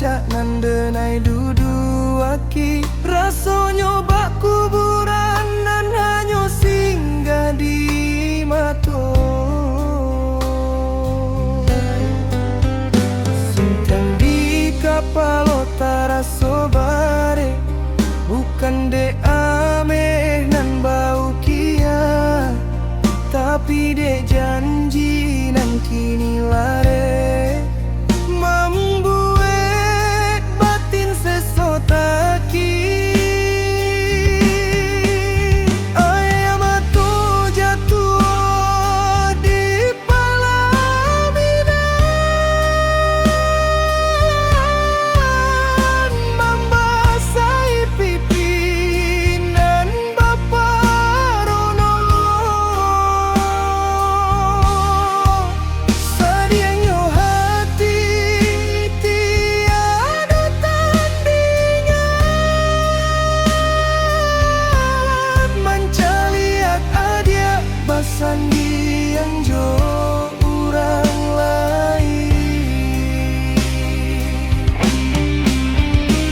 cak nan denai dudu aki. Raso nyoba kuburan nan hanya singgah di mato. Sintang di kapal taraso bare, bukan de ameh nan bau kia, tapi de janji nan kini lare. Membuat batin sesotaki. Ayam tu jatuh di pelaminan, membasahi pipi nan bapa rono. Sadianya hati tiada tandingan, mencaliak adia basandi yang jo urang lain.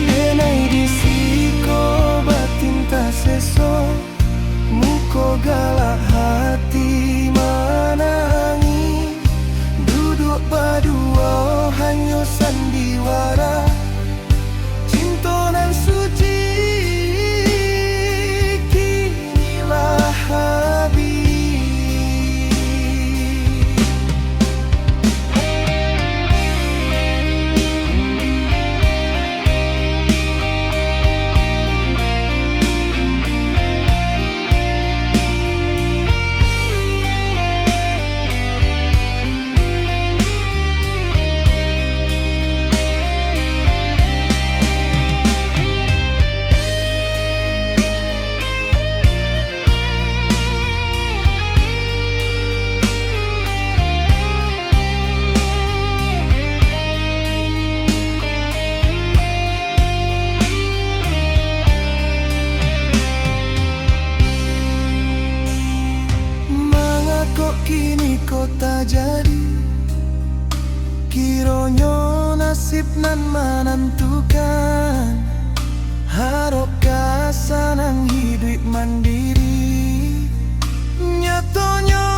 Denai disiko batin tak seso, muko galak hati menangi. Duduk berdua hanya sandiwara, cinta nan suci kinilah habis. Kok kini kau tak jadi, kironyo nasib nan menentukan. Harap kasanang hidup mandiri, nyatonya